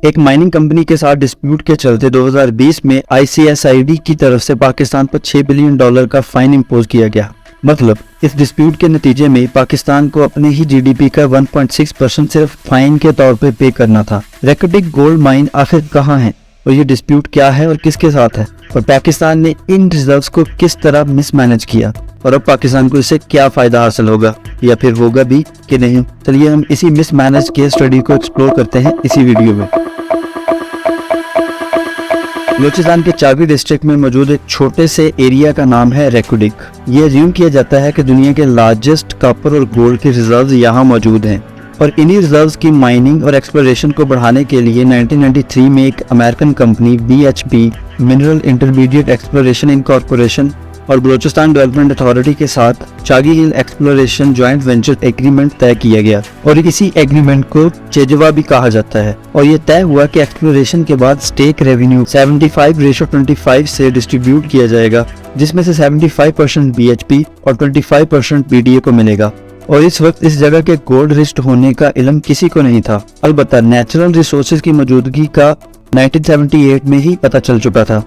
एक mining company के साथ डिस्प्यूट के चलते 2020 में ICSID की तरफ से पाकिस्तान पर $6 बिलियन का फाइन इम्पोज किया गया। मतलब इस डिस्प्यूट के नतीजे में पाकिस्तान को अपने ही GDP का 1.6% सिर्फ फाइन के तौर पे पे करना था। रेको डिक गोल्ड माइन आखिर कहाँ है और ये डिस्प्यूट क्या है और किसके साथ है, और पाकिस्तान ने इन रिजर्व्स को किस तरह मिसमैनेज किया, और अब पाकिस्तान को इससे क्या फायदा हासिल होगा या फिर होगा भी कि नहीं। चलिए हम इसी मिसमैनेज केस स्टडी को एक्सप्लोर करते हैं इसी वीडियो में। बलूचिस्तान के चाबी डिस्ट्रिक्ट में मौजूद एक छोटे से एरिया का नाम है रेको डिक। ये अज्यूम किया जाता है कि दुनिया के लार्जेस्ट कॉपर और गोल्ड के रिजर्व्स यहाँ मौजूद हैं, और इन्हीं रिजर्व्स की माइनिंग और एक्सप्लोरेशन को बढ़ाने के लिए 1993 में एक American company BHP mineral intermediate exploration incorporation और बलूचिस्तान डेवलपमेंट अथॉरिटी के साथ चागी हिल एक्सप्लोरेशन जॉइंट वेंचर एग्रीमेंट तय किया गया, और इसी एग्रीमेंट को चेजवा भी कहा जाता है। और ये तय हुआ कि एक्सप्लोरेशन के बाद स्टेक रेवेन्यू 75:25 से डिस्ट्रीब्यूट किया जाएगा, जिसमें से 75% BHP और 25% BDA को मिलेगा। और इस वक्त इस जगह के गोल्ड रिच होने का इल्म किसी को नहीं था। अलबत्ता नेचुरल रिसोर्सेज की मौजूदगी का 1978 में ही पता चल चुका था,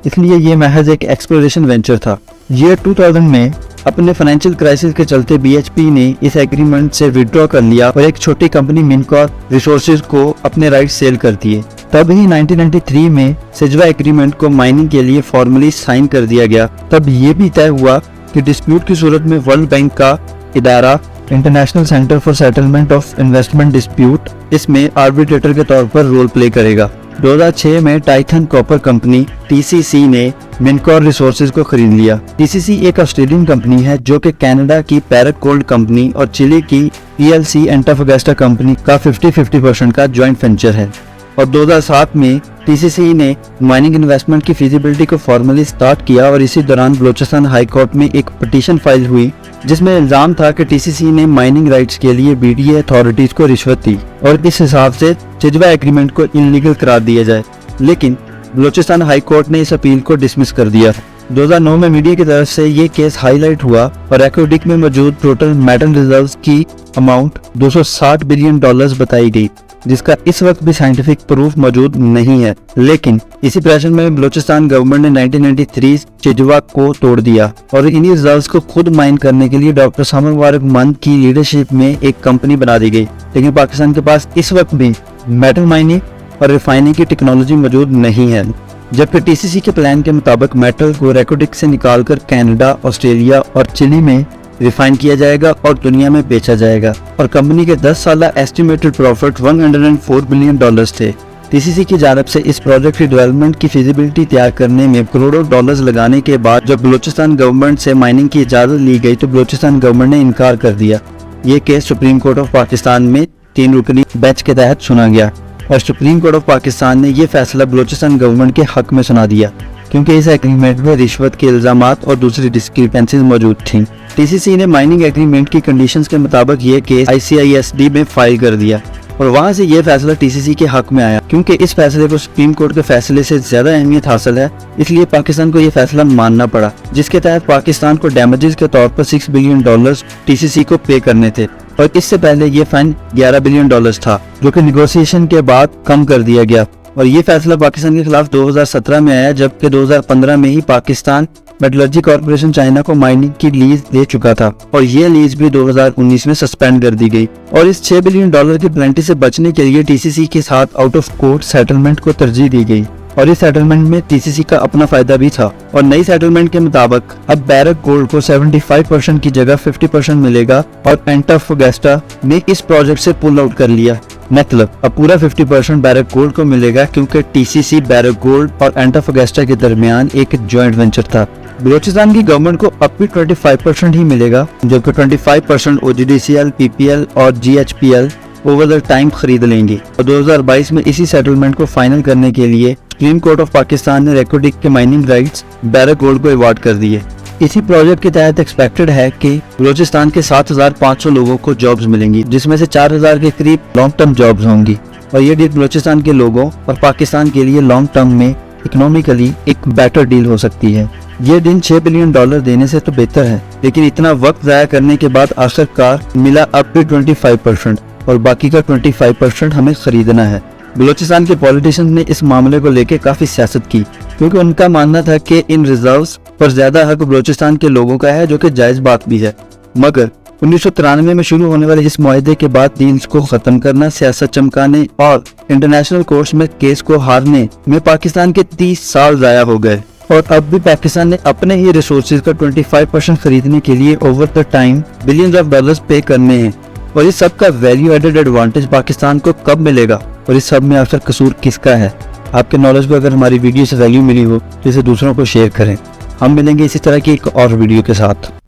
इसलिए ये महज एक एक्सप्लोरेशन वेंचर था। ईयर 2000 में अपने फाइनेंशियल क्राइसिस के चलते BHP ने इस एग्रीमेंट से विड्रॉ कर लिया और एक छोटी कंपनी मिनकॉर रिसोर्सेज को अपने राइट सेल कर दिए। तब ही 1993 में सेजवा एग्रीमेंट को माइनिंग के लिए फॉर्मली साइन कर दिया गया। तब ये भी तय हुआ कि डिस्प्यूट की सूरत में वर्ल्ड बैंक का इदारा international centre for settlement of investment dispute इसमें आर्बिट्रेटर के तौर पर रोल प्ले करेगा। 2006 में टाइथन कॉपर कंपनी TCC ने मिनकॉर रिसोर्सेज को खरीद लिया। TCC एक ऑस्ट्रेलियन कंपनी है जो कि कनाडा की पैरक गोल्ड कंपनी और चिली की PLC एंटाफागास्टा कंपनी का 50-50% का जॉइंट वेंचर है। और 2007 में TCC ने माइनिंग इन्वेस्टमेंट की फिजिबिलिटी को फॉर्मली स्टार्ट किया, और इसी दौरान बलूचिस्तान हाई कोर्ट में एक पिटीशन फाइल हुई जिसमें इल्जाम था कि TCC ने माइनिंग राइट्स के लिए BDA अथॉरिटीज को रिश्वत दी और इस हिसाब से चेजवा एग्रीमेंट को इलीगल करार दिया जाए। लेकिन बलूचिस्तान हाई कोर्ट ने इस अपील को डिसमिस कर दिया। 2009 में मीडिया की तरफ से ये केस हाईलाइट हुआ और रेको डिक में मौजूद टोटल मेटल रिजर्व्स की अमाउंट $260 बिलियन बताई गई, जिसका इस वक्त भी साइंटिफिक प्रूफ मौजूद नहीं है। लेकिन इसी प्रेशर में बलूचिस्तान गवर्नमेंट ने 1993 चेजवा को तोड़ दिया और इन्हीं रिजर्व्स को खुद माइन करने के लिए डॉक्टर सामर मुबारक मंद की लीडरशिप में एक कंपनी बना दी गई। लेकिन पाकिस्तान के पास इस वक्त भी मेटल माइनिंग और रिफाइनिंग की टेक्नोलॉजी मौजूद नहीं है, जबकि TCC के प्लान के मुताबिक मेटल को रेको डिक से निकालकर कनाडा, ऑस्ट्रेलिया और चिली में रिफाइन किया जाएगा और दुनिया में बेचा जाएगा। और कंपनी के 10 साल एस्टिमेटेड प्रॉफिट $104 बिलियन थे। TCC की जानब से इस प्रोजेक्ट की डेवलपमेंट की फिजिबिलिटी तैयार करने में करोड़ों डॉलर्स लगाने के बाद जब बलूचिस्तान गवर्नमेंट से माइनिंग की इजाजत ली गई तो बलूचिस्तान गवर्नमेंट ने इनकार कर दिया। ये case supreme court of Pakistan में 3 रुकनी बेंच के तहत सुना गया और सुप्रीम कोर्ट ऑफ पाकिस्तान ने ये फैसला बलूचिस्तान गवर्नमेंट के हक में सुना दिया, क्योंकि इस एग्रीमेंट में रिश्वत के इल्जामात और दूसरी डिस्क्रिपेंसीज मौजूद थीं। TCC ने माइनिंग एग्रीमेंट की कंडीशंस के मुताबिक ये केस ICISD में फाइल कर दिया और वहां से ये फैसला TCC के हक में आया। क्योंकि इस फैसले को सुप्रीम कोर्ट के फैसले से ज्यादा अहमियत हासिल है, इसलिए पाकिस्तान को ये फैसला मानना पड़ा, जिसके तहत पाकिस्तान को डैमेजेस के तौर पर $6 बिलियन TCC को पे करने थे। और इससे पहले ये फाइन $11 बिलियन था, जो कि निगोसिएशन के बाद कम कर दिया गया। और ये फैसला पाकिस्तान के खिलाफ 2017 में आया, जबकि 2015 में ही पाकिस्तान मेटलर्जी कॉर्पोरेशन चाइना को माइनिंग की लीज दे चुका था और ये लीज भी 2019 में सस्पेंड कर दी गई। और इस $6 बिलियन की पेनल्टी से बचने के लिए TCC के साथ आउट ऑफ कोर्ट सेटलमेंट को तरजीह दी गई और इस सेटलमेंट में TCC का अपना फायदा भी था। और नई सेटलमेंट के मुताबिक अब बैरक गोल्ड को 75% की जगह 50% मिलेगा और एंटाफागास्टा ने इस प्रोजेक्ट से पुल आउट कर लिया। मतलब अब पूरा 50% बैरक गोल्ड को मिलेगा, क्योंकि TCC बैरक गोल्ड और एंटाफागास्टा के दरमियान एक जॉइंट वेंचर था। बलूचिस्तान की गवर्नमेंट को अब भी 25% ही मिलेगा, जबकि 25% OGDCL, PPL और GHPL ओवर द टाइम खरीद लेंगे। और 2022 में इसी सेटलमेंट को फाइनल करने के लिए सुप्रीम कोर्ट ऑफ पाकिस्तान ने रेको डिक के माइनिंग राइट्स बैरक गोल्ड को अवार्ड कर दिए। इसी प्रोजेक्ट के तहत एक्सपेक्टेड है कि बलूचिस्तान के 7,500 लोगों को जॉब्स मिलेंगी, जिसमें से 4,000 के करीब लॉन्ग टर्म जॉब्स होंगी। और ये डील बलूचिस्तान के लोगों और पाकिस्तान के लिए लॉन्ग टर्म में इकोनॉमिकली एक बेटर डील हो सकती है। ये दिन $6 बिलियन देने से तो बेहतर है, लेकिन इतना वक्त ज़ाया करने के बाद आखिरकार मिला अब भी 25% और बाकी का 25% हमें खरीदना है। बलूचिस्तान के पॉलिटिशियंस ने इस मामले को लेकर काफी सियासत की, क्योंकि उनका मानना था कि इन रिजर्व्स पर ज्यादा हक बलूचिस्तान के लोगों का है, जो कि जायज बात भी है। मगर 1993 में शुरू होने वाले इस मुआहदे के बाद डील्स को खत्म करना, सियासत चमकाने और इंटरनेशनल कोर्ट्स में केस को हारने में पाकिस्तान के 30 साल जाया हो गए। और अब भी पाकिस्तान ने अपने ही रिसोर्सेज का 25% खरीदने के लिए over the time billions of dollars पे करने हैं। और इस सब का वैल्यू एडेड एडवांटेज पाकिस्तान को कब मिलेगा, और इस सब में आखिर कसूर किसका है? आपके नॉलेज को अगर हमारी वीडियो से वैल्यू मिली हो तो इसे दूसरों को शेयर करें। हम मिलेंगे इसी तरह की एक और वीडियो के साथ।